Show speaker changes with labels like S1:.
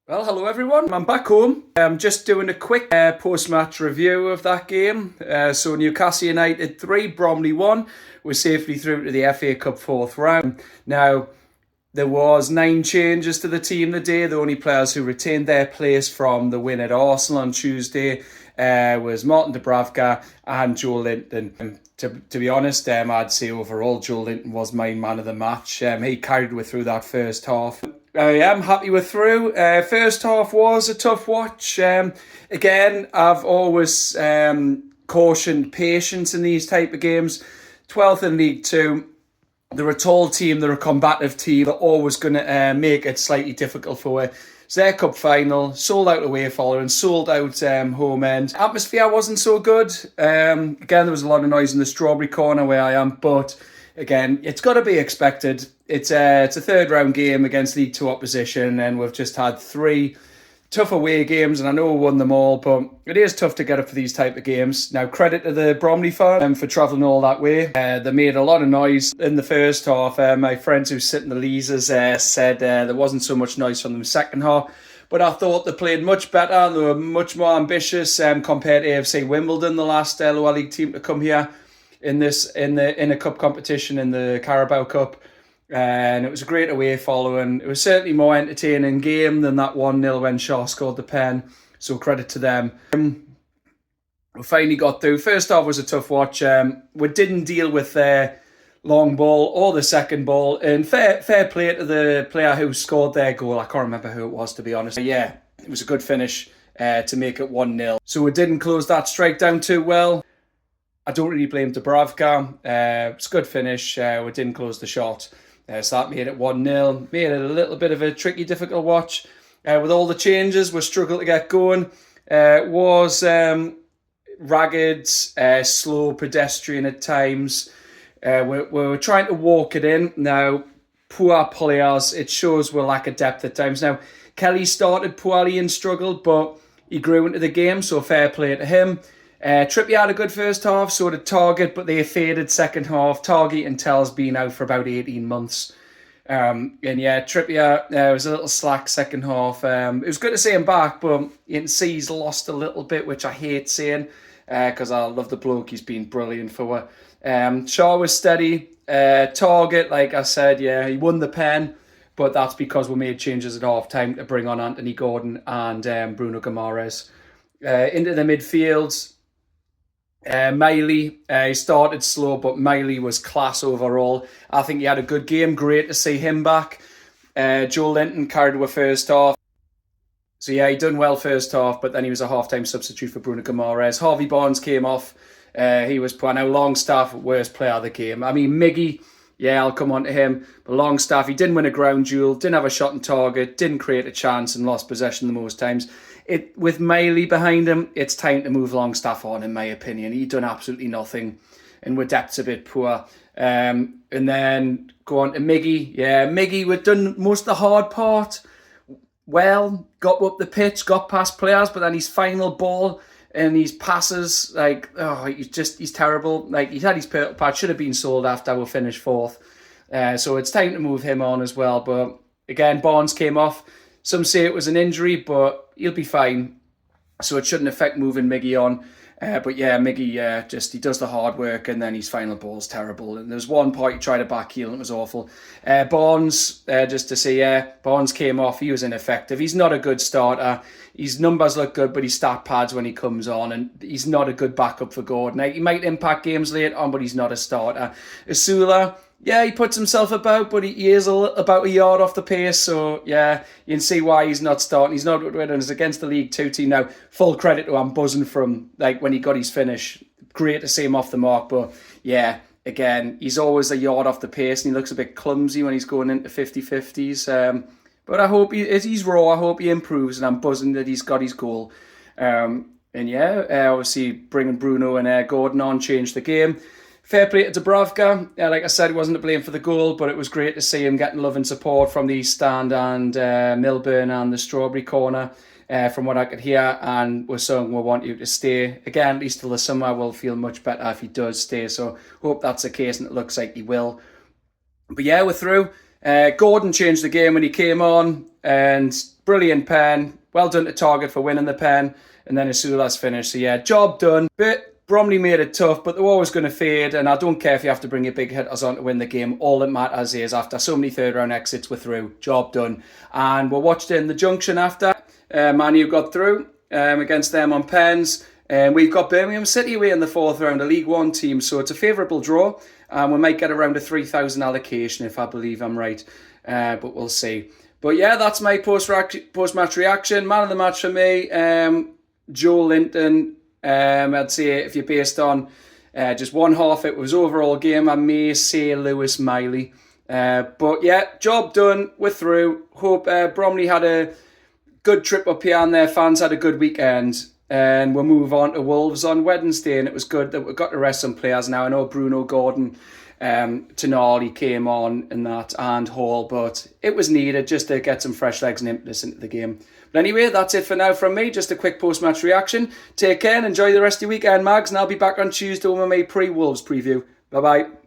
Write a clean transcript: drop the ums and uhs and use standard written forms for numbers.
S1: Well, hello everyone. I'm back home. I'm just doing a quick post-match review of that game. So Newcastle United 3, Bromley 1. We're safely through to the FA Cup fourth round. Now, there was 9 changes to the team today. The only players who retained their place from the win at Arsenal on Tuesday was Martin Dubravka and Joe Linton. To be honest, I'd say overall Joe Linton was my man of the match. He carried me through that first half. I am happy we're through. First half was a tough watch. Again, I've always cautioned patience in these type of games. 12th in League 2. They're a tall team, they're a combative team. They're always going to make it slightly difficult for it. It's their cup final, sold out away following, sold out home end. Atmosphere wasn't so good. Again, there was a lot of noise in the Strawberry Corner where I am, but again, it's got to be expected. It's a third round game against League 2 opposition, and we've just had 3 tough away games, and I know we won them all, but it is tough to get up for these type of games. Now, credit to the Bromley fans for travelling all that way. They made a lot of noise in the first half. My friends who sit in the Leasers said there wasn't so much noise from the second half, but I thought they played much better. They were much more ambitious compared to AFC Wimbledon, the last lower league team to come here in a cup competition in the Carabao Cup. And it was a great away following. It was certainly more entertaining game than that 1-0 when Shaw scored the pen. So credit to them. We finally got through. First half was a tough watch. We didn't deal with their long ball or the second ball. And fair play to the player who scored their goal. I can't remember who it was, to be honest. Yeah, it was a good finish to make it 1-0. So we didn't close that strike down too well. I don't really blame Dubravka. It's a good finish. We didn't close the shot. So that made it 1-0. Made it a little bit of a tricky, difficult watch. With all the changes, we struggled to get going. It was ragged, slow, pedestrian at times. We were trying to walk it in. Now, poor players, it shows we lack of depth at times. Now, Kelly started poorly and struggled, but he grew into the game, so fair play to him. Trippier had a good first half, so did Target, but they faded second half. Target and Tell's been out for about 18 months. And yeah, Trippier was a little slack second half. It was good to see him back, but you can see he's lost a little bit, which I hate saying, because I love the bloke. He's been brilliant for it. Shaw was steady. Target, like I said, yeah, he won the pen, but that's because we made changes at half time to bring on Anthony Gordon and Bruno Guimaraes. Into the midfield, Miley, he started slow, but Miley was class overall. I think he had a good game. Great to see him back. Joe Linton carried with first half. So yeah, he done well first half, but then he was a half-time substitute for Bruno Guimaraes. Harvey Barnes came off. He was poor. Now Longstaff, worst player of the game. I mean, Miggy, yeah, I'll come on to him. But Longstaff, he didn't win a ground duel, didn't have a shot on target, didn't create a chance and lost possession the most times. With Miley behind him, it's time to move Longstaff on, in my opinion. He done absolutely nothing, and with depth's a bit poor. And then go on to Miggy. Yeah, Miggy, we've done most of the hard part. Well, got up the pitch, got past players, but then his final ball and his passes, he's terrible. Like, he's had his purple patch, should have been sold after we finished fourth. So it's time to move him on as well. But again, Barnes came off. Some say it was an injury, but he'll be fine. So it shouldn't affect moving Miggy on. But yeah, Miggy, he does the hard work, and then his final ball's terrible. And there's one part he tried to back heel, and it was awful. Barnes, just to say, Barnes came off. He was ineffective. He's not a good starter. His numbers look good, but his stat pads when he comes on, and he's not a good backup for Gordon. Now, he might impact games later on, but he's not a starter. Asula, yeah, he puts himself about, but he is about a yard off the pace. So, yeah, you can see why he's not starting. He's not winning. It's against the League 2 team now. Full credit to him, buzzing from, like, when he got his finish. Great to see him off the mark. But, yeah, again, he's always a yard off the pace, and he looks a bit clumsy when he's going into 50-50s. But I hope he's raw. I hope he improves, and I'm buzzing that he's got his goal. And, yeah, obviously bringing Bruno and Gordon on changed the game. Fair play to Dubravka. Like I said, he wasn't to blame for the goal, but it was great to see him getting love and support from the East Stand and Milburn and the Strawberry Corner, from what I could hear. And we're saying we want you to stay. Again, at least till the summer, we'll feel much better if he does stay. So hope that's the case, and it looks like he will. But yeah, we're through. Gordon changed the game when he came on. and brilliant pen. Well done to Target for winning the pen, and then Asula's finished. So yeah, job done. But Bromley made it tough, but they're always going to fade, and I don't care if you have to bring your big hitters on to win the game. All that matters is after so many third-round exits, we're through. Job done. And we watched it in the Junction after. Man U got through against them on pens. We've got Birmingham City away in the fourth round, a League One team, so it's a favourable draw. We might get around a 3,000 allocation if I believe I'm right, but we'll see. But yeah, that's my post-match reaction. Man of the match for me, Joe Linton. I'd say if you're based on just one half, it was overall game, I may say Lewis Miley. But yeah, job done. We're through. Hope Bromley had a good trip up here and their fans had a good weekend. And we'll move on to Wolves on Wednesday. And it was good that we got to rest some players now. I know Bruno, Gordon, Tonali came on and that, and Hall, but it was needed just to get some fresh legs and impetus into the game. But anyway, that's it for now from me. Just a quick post-match reaction. Take care and enjoy the rest of your weekend, Mags, and I'll be back on Tuesday with my pre-Wolves preview. Bye-bye.